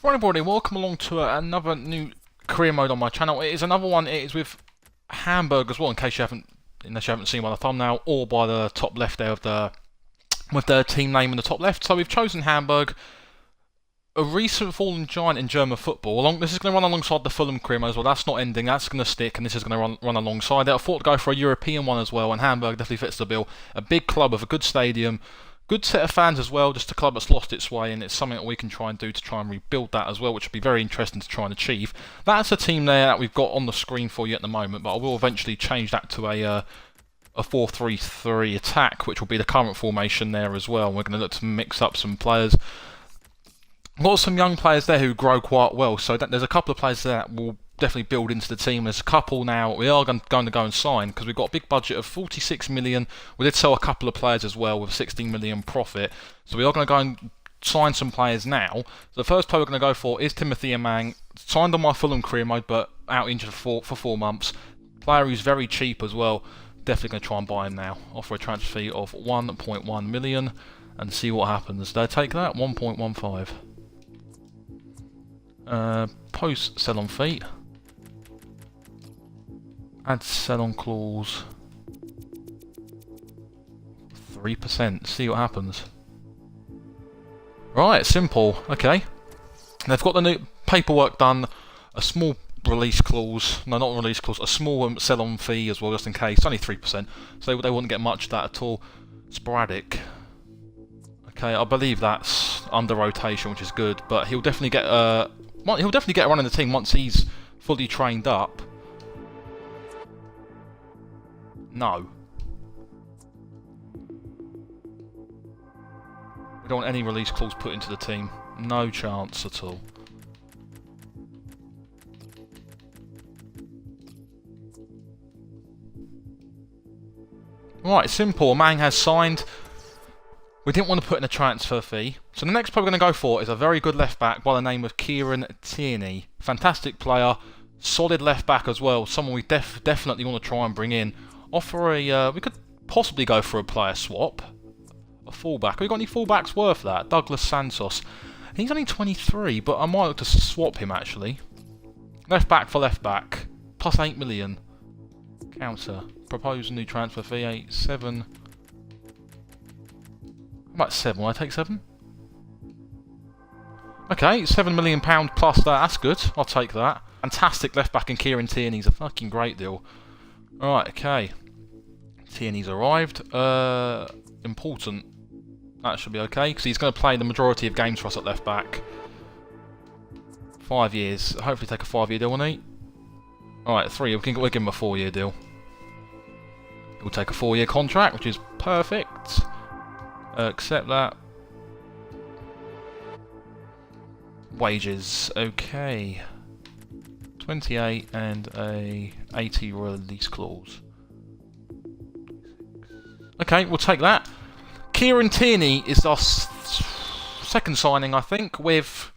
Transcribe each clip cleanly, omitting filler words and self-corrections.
Right, everybody, welcome along to another new career mode on my channel. It is another one. It is with Hamburg as well, unless you haven't seen by the thumbnail or by the top left there with the team name in the top left. So we've chosen Hamburg, a recent fallen giant in German football. This is going to run alongside the Fulham career mode as well. That's not ending. That's going to stick, and this is going to run alongside it. I thought to go for a European one as well, and Hamburg definitely fits the bill. A big club with a good stadium. Good set of fans as well, just a club that's lost its way, and it's something that we can try and do to try and rebuild that as well, which would be very interesting to try and achieve. That's a team there that we've got on the screen for you at the moment, but I will eventually change that to a 4-3-3 attack, which will be the current formation there as well. We're going to look to mix up some players. Got some young players there who grow quite well, so there's a couple of players there that will definitely build into the team. There's a couple now we are going to go and sign because we've got a big budget of 46 million. We did sell a couple of players as well with 16 million profit, so we are going to go and sign some players now. So the first player we're going to go for is Timothy Amang, signed on my Fulham career mode but out injured for 4 months. Player who's very cheap as well. Definitely going to try and buy him now. Offer a transfer fee of 1.1 million and see what happens. They'll take that 1.15. Post sell on fee. Add sell on clause 3%. See what happens. Right, simple. Okay. They've got the new paperwork done. A small release clause. No, not release clause. A small sell on fee as well, just in case. It's only 3%, so they wouldn't get much of that at all. Sporadic. Okay, I believe that's under rotation, which is good. But he'll definitely get a run in the team once he's fully trained up. No. We don't want any release clause put into the team. No chance at all. Right, simple. Mang has signed. We didn't want to put in a transfer fee. So the next player we're going to go for is a very good left back by the name of Kieran Tierney. Fantastic player. Solid left back as well. Someone we definitely want to try and bring in. Offer a... we could possibly go for a player swap. A fullback. Have we got any fullbacks worth that? Douglas Santos. He's only 23, but I might look to swap him actually. Left back for left back. Plus 8 million. Counter. Proposed new transfer fee. 7. How about 7? Will I take 7? Okay, £7 million plus that. That's good. I'll take that. Fantastic left back in Kieran Tierney's a fucking great deal. Alright, okay. Tierney's arrived. Important. That should be okay, because he's going to play the majority of games for us at left back. 5 years. Hopefully take a 5-year deal, won't he? Alright, 3. We'll give him a 4-year deal. He'll take a 4-year contract, which is perfect. Accept that. Wages. Okay. 28 and a 80 release clause. Okay, we'll take that. Kieran Tierney is our second signing, I think, with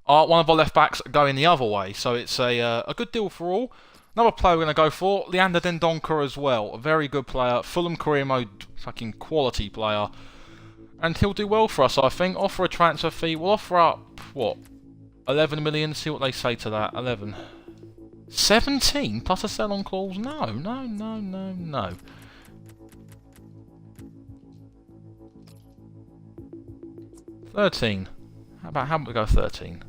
one of our left backs going the other way. So it's a good deal for all. Another player we're going to go for, Leander Dendoncker as well. A very good player. Fulham career mode, fucking quality player. And he'll do well for us, I think. Offer a transfer fee. We'll offer up, what, 11 million? See what they say to that. 11. 17 plus a sell-on clause? No, no, no, no, no. $13. How about we go 13?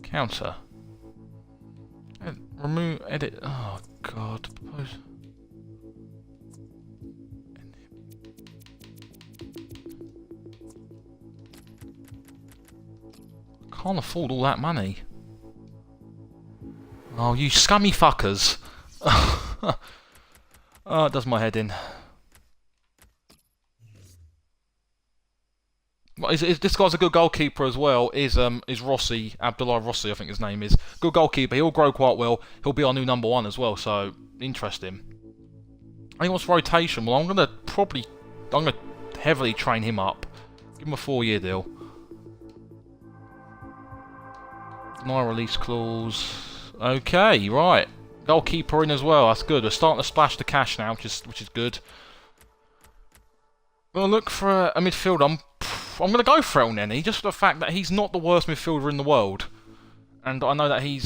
Counter. Remove, edit. Oh God. Propose. Can't afford all that money. Oh, you scummy fuckers. Oh, it does my head in. This guy's a good goalkeeper as well. Is Rossi, Abdullah Rossi, I think his name is. Good goalkeeper. He'll grow quite well. He'll be our new number 1 as well. So interesting. I think what's rotation? Well, I'm gonna heavily train him up. Give him a 4-year deal. No release clause. Okay, right. Goalkeeper in as well. That's good. We're starting to splash the cash now, which is good. We'll look for a midfielder. I'm going to go for El Neni, just for the fact that he's not the worst midfielder in the world. And I know that he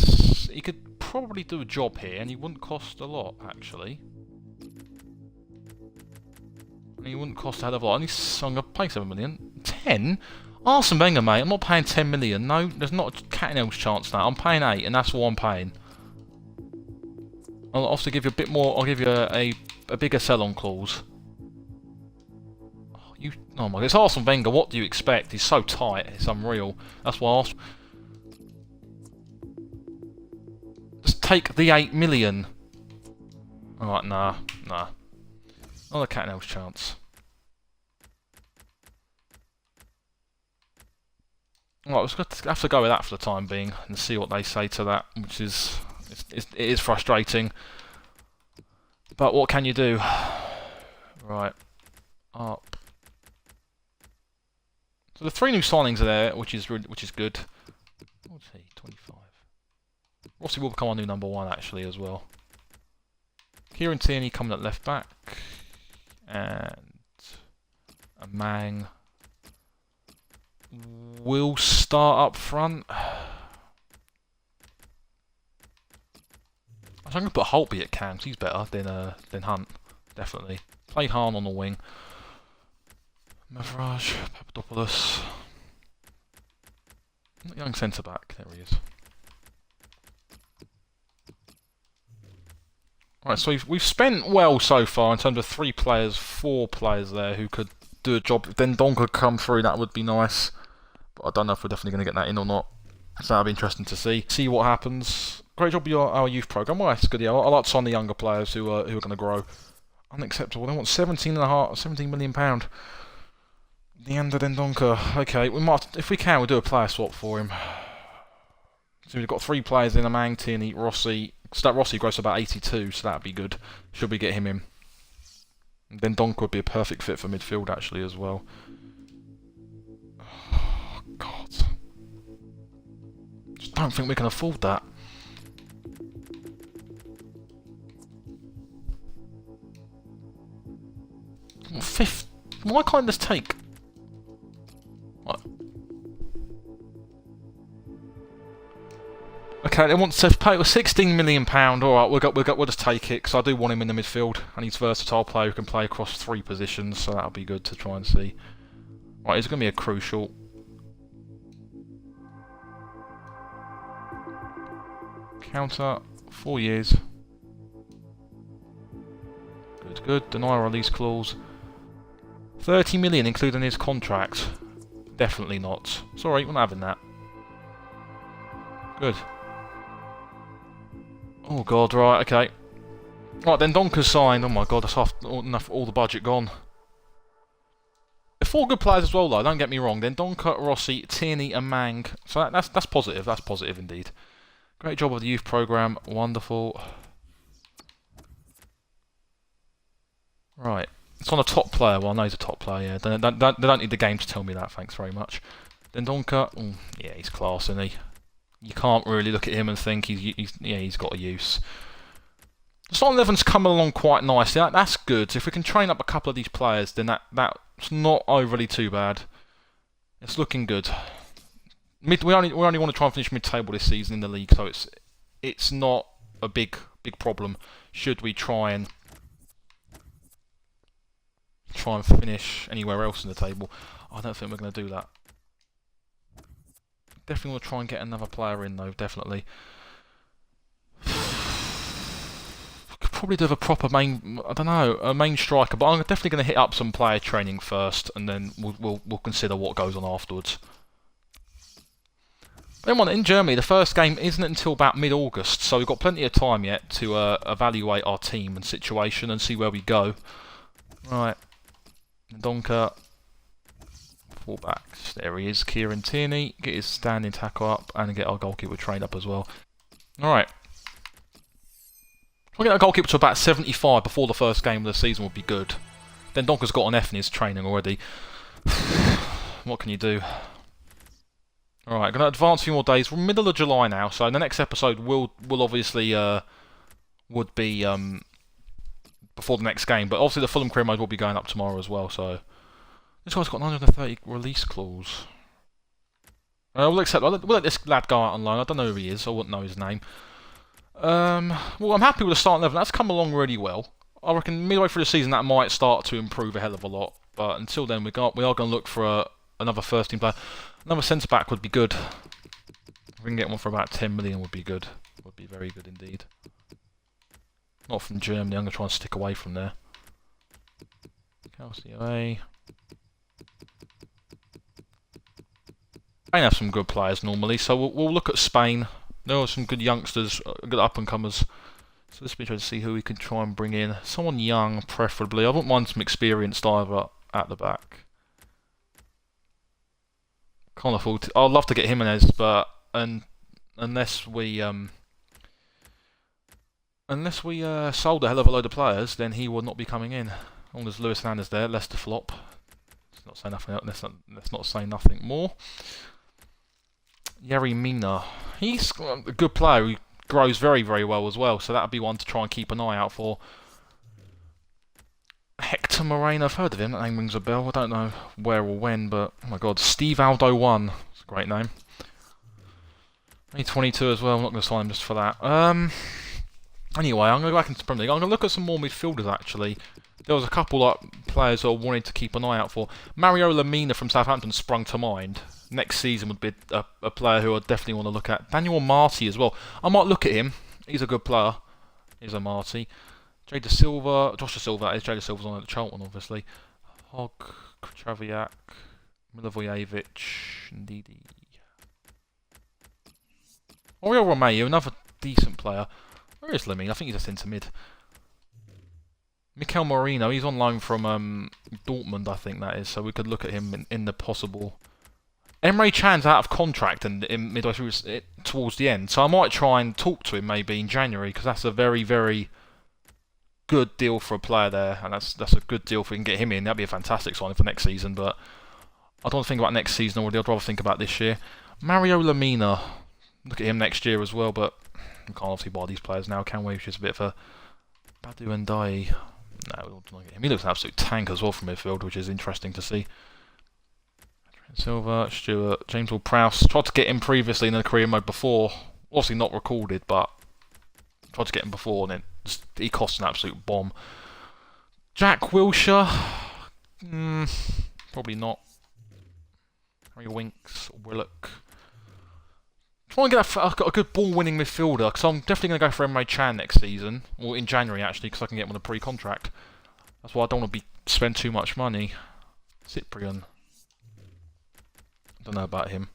could probably do a job here, and he wouldn't cost a lot, actually. He wouldn't cost a hell of a lot. I'm going to pay 7 million. 10? Arsene Wenger, mate. I'm not paying 10 million. No, there's not a cat and else chance now. I'm paying 8, and that's what I'm paying. I'll also give you a bit more. I'll give you a bigger sell-on clause. Oh my god, it's Arsene Wenger. What do you expect? He's so tight. It's unreal. That's why just take the 8 million. Alright, nah. Not a cat and else chance. Alright, we're going to have to go with that for the time being and see what they say to that, which is it is frustrating. But what can you do? Right, up. So the 3 new signings are there, which is good. What's he? 25. Rossi will become our new number 1 actually as well. Kieran Tierney coming at left back, and a Mang will start up front. I'm going to put Holtby at cam, 'cause he's better than Hunt, definitely. Play Hahn on the wing. Mavraj, Papadopoulos. Young centre back, there he is. Right, so we've spent well so far in terms of 3 players, 4 players there who could do a job. If then Don could come through, that would be nice. But I don't know if we're definitely going to get that in or not. So that'll be interesting to see what happens. Great job with our youth programme. Well, that's good. Yeah, I like to sign the younger players who are going to grow. Unacceptable. They want 17 million pound. Leander Dendoncker. Okay, we might, if we can, we'll do a player swap for him. So we've got 3 players in: Amang, Tierney, Rossi. So that Rossi grows to about 82, so that'd be good. Should we get him in? And then Dendoncker would be a perfect fit for midfield actually as well. Oh, God. Just don't think we can afford that. Well, 5th. Why can't this take? What? Okay, they want to pay £16 million. All right, we'll just take it because I do want him in the midfield, and he's a versatile player who can play across 3 positions, so that'll be good to try and see. Right, it's going to be a crucial. Counter, 4 years. Good. Deny release clause. 30 million including his contract. Definitely not. Sorry, we're not having that. Good. Oh god, right, okay. Right, then Donker's signed. Oh my god, that's all the budget gone. They're 4 good players as well though, don't get me wrong. Then Donker, Rossi, Tierney and Mang. So that's positive, that's positive indeed. Great job with the youth programme, wonderful. Right, it's on a top player. Well, I know he's a top player, yeah. They don't need the game to tell me that, thanks very much. Then Donker, yeah, he's class, isn't he? You can't really look at him and think he's got a use. The starting 11's coming along quite nicely. That's good. If we can train up a couple of these players, then that's not overly too bad. It's looking good. We only want to try and finish mid-table this season in the league, so it's not a big problem. Should we try and finish anywhere else in the table? I don't think we're going to do that. Definitely want to try and get another player in though, definitely. Could probably do a proper main, I don't know, a main striker, but I'm definitely going to hit up some player training first, and then we'll consider what goes on afterwards. But in Germany, the first game isn't until about mid-August, so we've got plenty of time yet to evaluate our team and situation and see where we go. Right, Donker. Fullback. There he is, Kieran Tierney. Get his standing tackle up and get our goalkeeper trained up as well. Alright. We'll get our goalkeeper to about 75 before the first game of the season would be good. Then Donker's got an F in his training already. What can you do? Alright, going to advance a few more days. We're middle of July now, so the next episode will obviously would be before the next game. But obviously the Fulham Career Mode will be going up tomorrow as well, so This guy's got 930 release clause. We'll accept. We'll let this lad go out on loan. I don't know who he is. I wouldn't know his name. Well, I'm happy with the starting 11. That's come along really well. I reckon midway through the season that might start to improve a hell of a lot. But until then, we are going to look for another first team player. Another centre back would be good. If we can get one for about 10 million, would be good. Would be very good indeed. Not from Germany. I'm going to try and stick away from there. Calcio. Spain have some good players normally, so we'll look at Spain. There are some good youngsters, good up-and-comers. So let's be trying to see who we can try and bring in. Someone young, preferably. I wouldn't mind some experienced either at the back. Can't afford to. I'd love to get Jimenez, but unless we sold a hell of a load of players, then he would not be coming in. All there's Lewis Hernandez there, Leicester flop. Let's not say nothing. Let's not say nothing more. Yerry Mina, he's a good player. He grows very, very well as well, so that would be one to try and keep an eye out for. Hector Moreno, I've heard of him. That name rings a bell. I don't know where or when, but oh my god, Steve Aldo 1. It's a great name. He's 22 as well. I'm not going to sign him just for that. Anyway, I'm going to go back into the Premier League. I'm going to look at some more midfielders actually. There was a couple of players I wanted to keep an eye out for. Mario Lemina from Southampton sprung to mind. Next season would be a player who I definitely want to look at. Daniel Marty as well. I might look at him. He's a good player. He's a Marty. Josh De Silva, that is. Jay De Silva's on at Charlton, obviously. Hog, Traviak, Milivojevic, Ndidi. Oriol Romeu, another decent player. Where is Lemina? I think he's a centre mid. Mikel Merino, he's on loan from Dortmund, I think that is, so we could look at him in the possible. Emre Can's out of contract and in midway through towards the end, so I might try and talk to him maybe in January, because that's a very, very good deal for a player there, and that's a good deal if we can get him in. That'd be a fantastic signing for next season, but I don't want to think about next season already. I'd rather think about this year. Mario Lemina, look at him next year as well, but we can't obviously buy these players now, can we? Which is a bit of a Badu and Dai. No, we don't get him. He looks an absolute tank as well from midfield, which is interesting to see. Silva, Stewart, James Ward-Prowse. Tried to get him previously in the career mode before. Obviously not recorded, but tried to get him before, and then he cost an absolute bomb. Jack Wilshere. Probably not. Harry Winks, Willock. Try and get a good ball-winning midfielder, because I'm definitely going to go for Emre Can next season, or in January actually, because I can get him on a pre-contract. That's why I don't want to spend too much money. Cyprian. I don't know about him.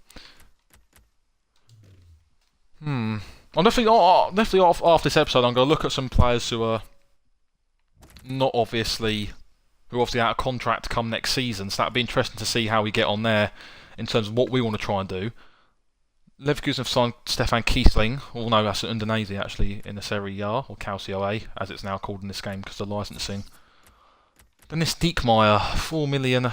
I'm definitely after this episode, I'm going to look at some players who are obviously out of contract come next season. So that'd be interesting to see how we get on there in terms of what we want to try and do. Leverkusen have signed Stefan Kiesling, or no, that's Indonesia actually, in the Serie A, or Calcio A, as it's now called in this game because of the licensing. Dennis Diekmeyer, 4 million.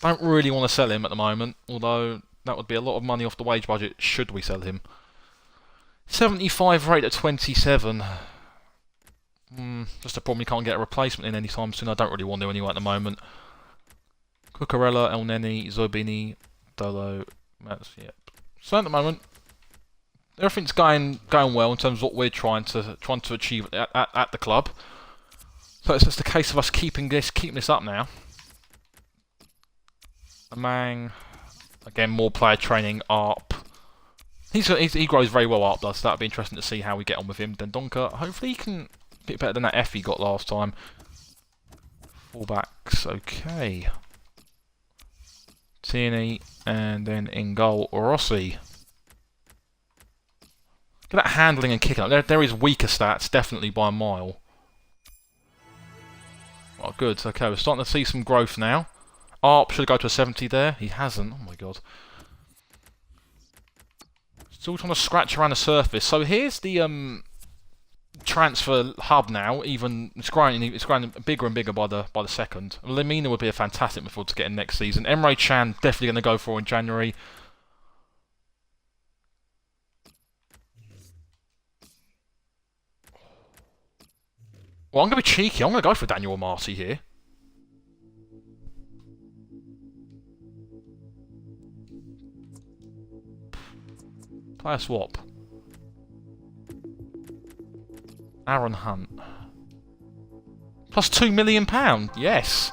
Don't really want to sell him at the moment, although that would be a lot of money off the wage budget should we sell him. 75 rate at 27. Just a problem, you can't get a replacement in any time soon. I don't really want to anyway at the moment. Cucurella, El Neni, Zobini, Dolo. Yep. So at the moment, everything's going well in terms of what we're trying to achieve at the club. So it's just a case of us keeping this up now. Amang, again, more player training. Arp, he grows very well. Arp does. So that'd be interesting to see how we get on with him. Then Donker, hopefully he can get better than that F he got last time. Fullbacks, okay. Tierney, and then in goal, Rossi. Look at that handling and kicking up. There is weaker stats, definitely by a mile. Oh, good. Okay, we're starting to see some growth now. Arp should go to a 70 there. He hasn't. Oh my god. Still trying to scratch around the surface. So here's the transfer hub now. Even it's growing bigger and bigger by the second. Lemina would be a fantastic midfield to get in next season. Emre Can definitely going to go for in January. Well, I'm going to be cheeky. I'm going to go for Daniel Marty here. Player swap. Aaron Hunt. Plus £2 million. Yes.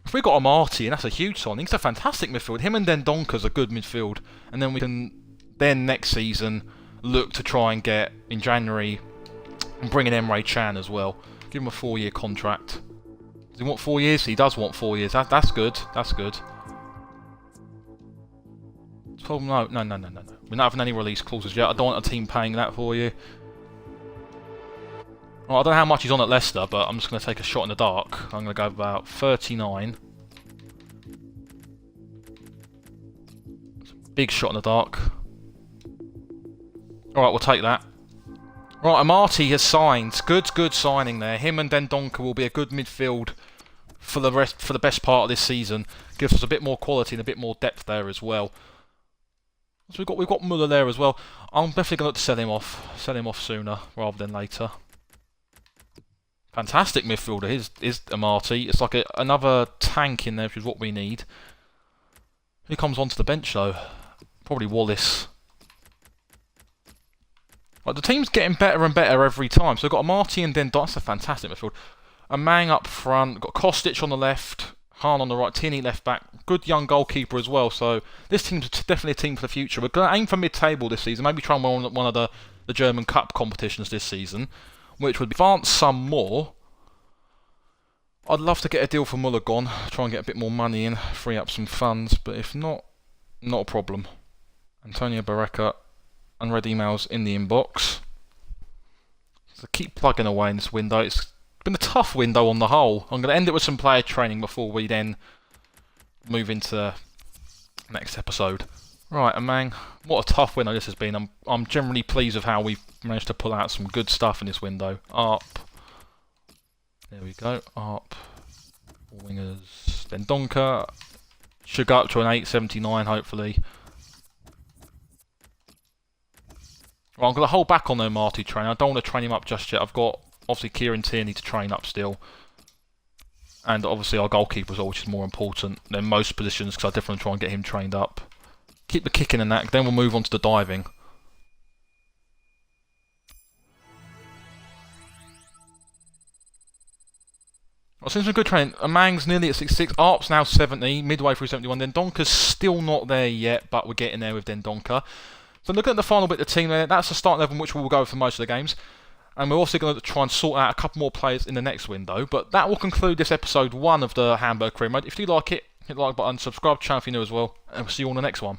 If we got a Marty, and that's a huge signing, it's a fantastic midfield. Him and Dendonka's a good midfield. And then we can, then next season, look to try and get, in January, and bring in Emre Can as well. Give him a 4-year contract. Does he want 4 years? He does want 4 years. That's good. That's good. 12, no. We're not having any release clauses yet. I don't want a team paying that for you. Well, I don't know how much he's on at Leicester, but I'm just going to take a shot in the dark. I'm going to go about 39. Big shot in the dark. Alright, we'll take that. Right, Amati has signed. Good signing there. Him and Dendonka will be a good midfield for the best part of this season. Gives us a bit more quality and a bit more depth there as well. So we've got Muller there as well. I'm definitely going to sell him off. Sell him off sooner rather than later. Fantastic midfielder is Amati. It's like another tank in there, which is what we need. Who comes onto the bench though? Probably Wallace. Like, the team's getting better and better every time. So we've got Amati and Dendonka. That's a fantastic midfield. A Mang up front. Got Kostic on the left. Hahn on the right. Tierney left back. Good young goalkeeper as well. So this team's definitely a team for the future. We're going to aim for mid-table this season. Maybe try and win one of the German Cup competitions this season, which would advance some more. I'd love to get a deal for Muller gone. Try and get a bit more money in. Free up some funds. But if not, not a problem. Antonio Barreca. Unread emails in the inbox. So keep plugging away in this window. It's been a tough window on the whole. I'm going to end it with some player training before we then move into the next episode. Right, Amang, what a tough window this has been. I'm generally pleased with how we've managed to pull out some good stuff in this window. Up. There we go. Up. Wingers. Then Donker. Should go up to an 879 hopefully. Well, I'm going to hold back on the Marty training. I don't want to train him up just yet. I've got, obviously, Kieran Tierney to train up still. And, obviously, our goalkeeper as well, which is more important than most positions, because I definitely try and get him trained up. Keep the kicking and that, then we'll move on to the diving. I've seen some good training. Amang's nearly at 66. Arp's now 70, midway through 71. Then Donker's still not there yet, but we're getting there with Dendonka. So looking at the final bit of the team there, that's the start level in which we'll go for most of the games. And we're also going to try and sort out a couple more players in the next window. But that will conclude this episode 1 of the Hamburg Career Mode. If you like it, hit the like button, subscribe to the channel if you're new as well, and we'll see you on the next one.